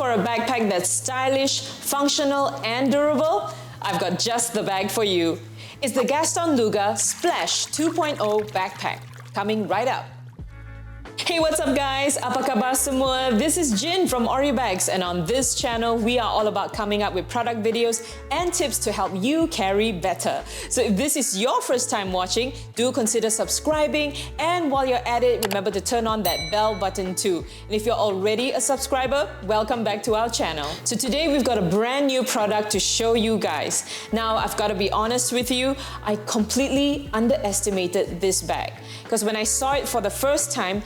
for a backpack that's stylish, functional, and durable? I've got just the bag for you. It's the Gaston Luga Splash 2.0 backpack, coming right up. Hey, what's up guys? Apa kabar semua? This is Jin from Oribags, and on this channel, we are all about coming up with product videos and tips to help you carry better. So if this is your first time watching, do consider subscribing, and while you're at it, remember to turn on that bell button too. And if you're already a subscriber, welcome back to our channel. So today we've got a brand new product to show you guys. Now, I've got to be honest with you, I completely underestimated this bag. Because when I saw it for the first time,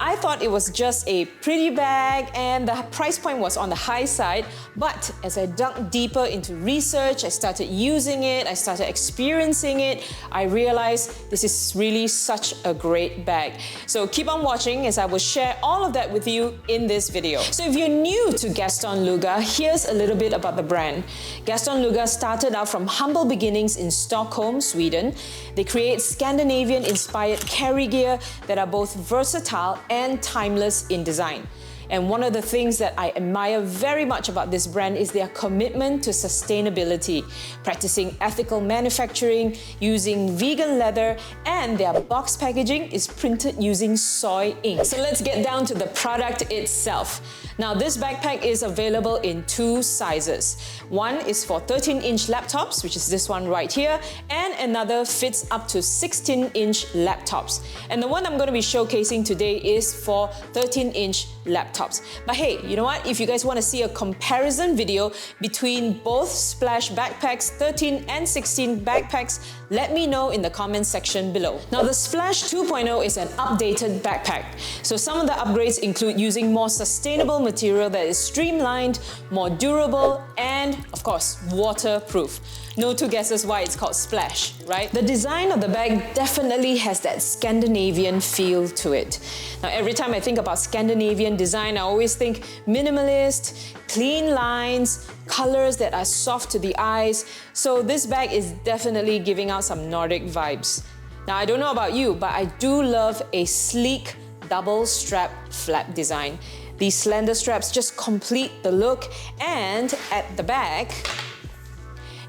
I thought it was just a pretty bag and the price point was on the high side, but as I dug deeper into research, I started using it, I started experiencing it, I realized this is really such a great bag. So keep on watching as I will share all of that with you in this video. So if you're new to Gaston Luga, here's a little bit about the brand. Gaston Luga started out from humble beginnings in Stockholm, Sweden. They create Scandinavian-inspired carry gear that are both versatile and timeless in design. And one of the things that I admire very much about this brand is their commitment to sustainability, practicing ethical manufacturing, using vegan leather, and their box packaging is printed using soy ink. So let's get down to the product itself. Now, this backpack is available in two sizes. One is for 13-inch laptops, which is this one right here, and another fits up to 16-inch laptops. And the one I'm going to be showcasing today is for 13-inch laptops. But hey, you know what? If you guys want to see a comparison video between both Splash backpacks, 13 and 16 backpacks, let me know in the comment section below. Now, the Splash 2.0 is an updated backpack. So some of the upgrades include using more sustainable material that is streamlined, more durable, and of course, waterproof. No two guesses why it's called Splash, right? The design of the bag definitely has that Scandinavian feel to it. Now, every time I think about Scandinavian design, I always think minimalist, clean lines, colors that are soft to the eyes. So this bag is definitely giving out some Nordic vibes. Now, I don't know about you, but I do love a sleek double strap flap design. These slender straps just complete the look, and at the back,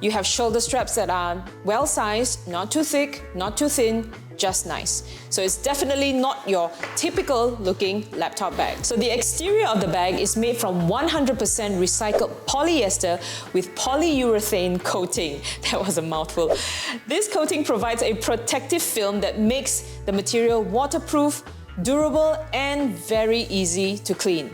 you have shoulder straps that are well-sized, not too thick, not too thin, just nice. So it's definitely not your typical looking laptop bag. So the exterior of the bag is made from 100% recycled polyester with polyurethane coating. That was a mouthful. This coating provides a protective film that makes the material waterproof, durable, and very easy to clean.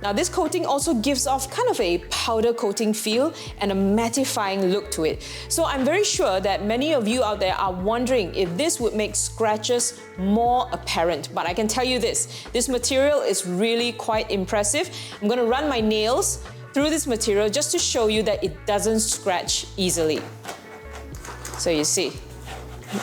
Now, this coating also gives off kind of a powder coating feel and a mattifying look to it. So I'm very sure that many of you out there are wondering if this would make scratches more apparent. But I can tell you this material is really quite impressive. I'm going to run my nails through this material just to show you that it doesn't scratch easily. So you see,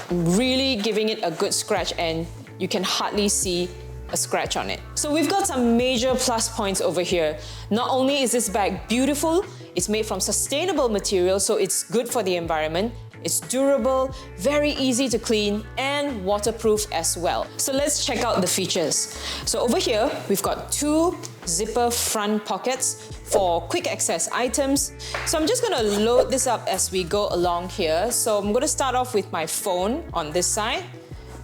really giving it a good scratch, and you can hardly see a scratch on it. So we've got some major plus points over here. Not only is this bag beautiful, it's made from sustainable material, so it's good for the environment. It's durable, very easy to clean, and waterproof as well. So let's check out the features. So over here, we've got two zipper front pockets for quick access items. So I'm just gonna load this up as we go along here. So I'm gonna start off with my phone on this side.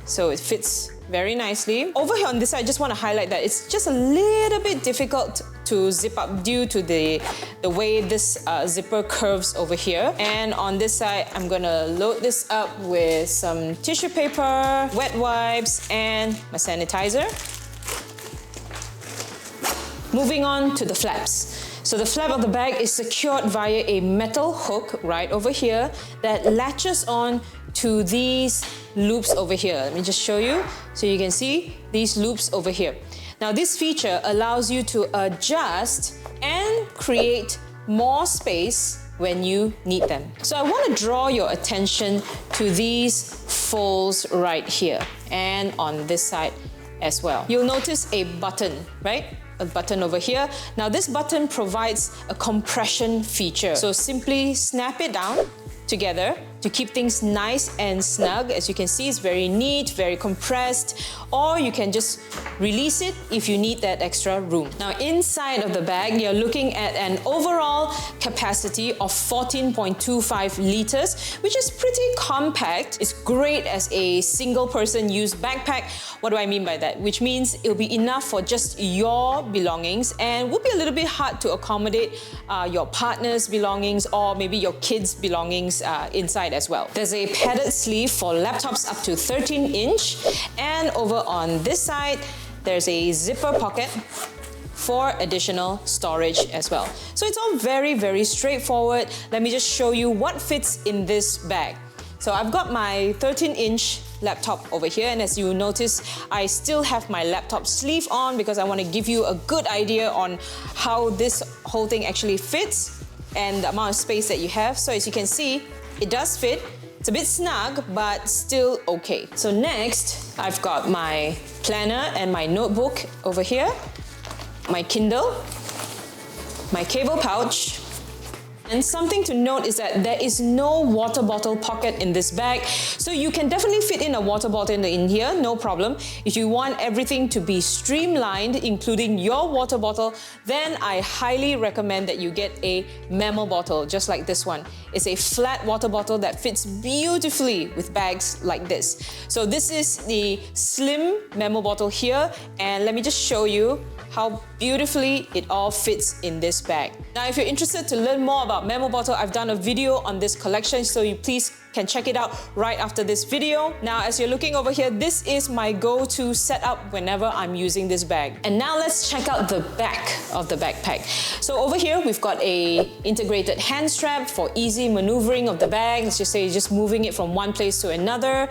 So it fits very nicely. Over here on this side, I just want to highlight that it's just a little bit difficult to zip up due to the way this zipper curves over here. And on this side, I'm gonna load this up with some tissue paper, wet wipes, and my sanitizer. Moving on to the flaps. So the flap of the bag is secured via a metal hook right over here that latches on to these loops over here. Let me just show you. So you can see these loops over here. Now, this feature allows you to adjust and create more space when you need them. So I want to draw your attention to these folds right here and on this side as well. You'll notice a button, right? A button over here. Now, this button provides a compression feature. So simply snap it down together to keep things nice and snug. As you can see, it's very neat, very compressed, or you can just release it if you need that extra room. Now inside of the bag, you're looking at an overall capacity of 14.25 liters, which is pretty compact. It's great as a single person use backpack. What do I mean by that? Which means it'll be enough for just your belongings and would be a little bit hard to accommodate your partner's belongings or maybe your kids' belongings inside as well. There's a padded sleeve for laptops up to 13-inch, and over on this side, there's a zipper pocket for additional storage as well. So it's all very, very straightforward. Let me just show you what fits in this bag. So I've got my 13-inch laptop over here, and as you notice, I still have my laptop sleeve on because I want to give you a good idea on how this whole thing actually fits and the amount of space that you have. So as you can see, it does fit. It's a bit snug, but still okay. So next, I've got my planner and my notebook over here, my Kindle, my cable pouch. And something to note is that there is no water bottle pocket in this bag, so you can definitely fit in a water bottle in here, no problem. If you want everything to be streamlined, including your water bottle, then I highly recommend that you get a memo bottle, just like this one. It's a flat water bottle that fits beautifully with bags like this. So this is the slim memo bottle here, and let me just show you how beautifully it all fits in this bag. Now, if you're interested to learn more about Memo Bottle, I've done a video on this collection, so you please can check it out right after this video. Now, as you're looking over here, this is my go-to setup whenever I'm using this bag. And now let's check out the back of the backpack. So over here, we've got a integrated hand strap for easy maneuvering of the bag. Let's just say you're just moving it from one place to another.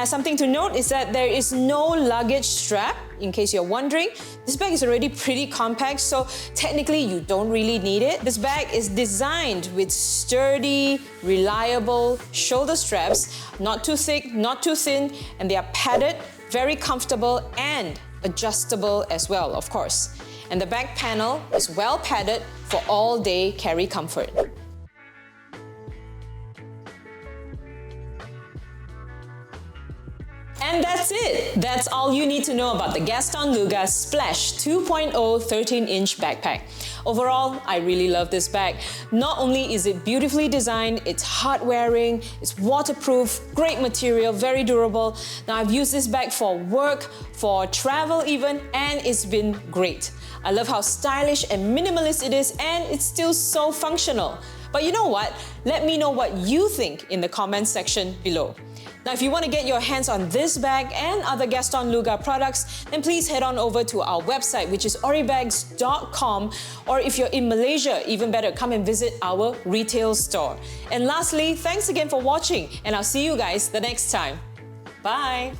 Something to note is that there is no luggage strap, in case you're wondering. This bag is already pretty compact, so technically you don't really need it. This bag is designed with sturdy, reliable shoulder straps, not too thick, not too thin, and they are padded, very comfortable and adjustable as well, of course. And the back panel is well padded for all-day carry comfort. And that's it! That's all you need to know about the Gaston Luga Splash 2.0 13-inch backpack. Overall, I really love this bag. Not only is it beautifully designed, it's hard-wearing, it's waterproof, great material, very durable. Now, I've used this bag for work, for travel even, and it's been great. I love how stylish and minimalist it is, and it's still so functional. But you know what? Let me know what you think in the comments section below. Now, if you want to get your hands on this bag and other Gaston Luga products, then please head on over to our website, which is oribags.com, or if you're in Malaysia, even better, come and visit our retail store. And lastly, thanks again for watching, and I'll see you guys the next time. Bye!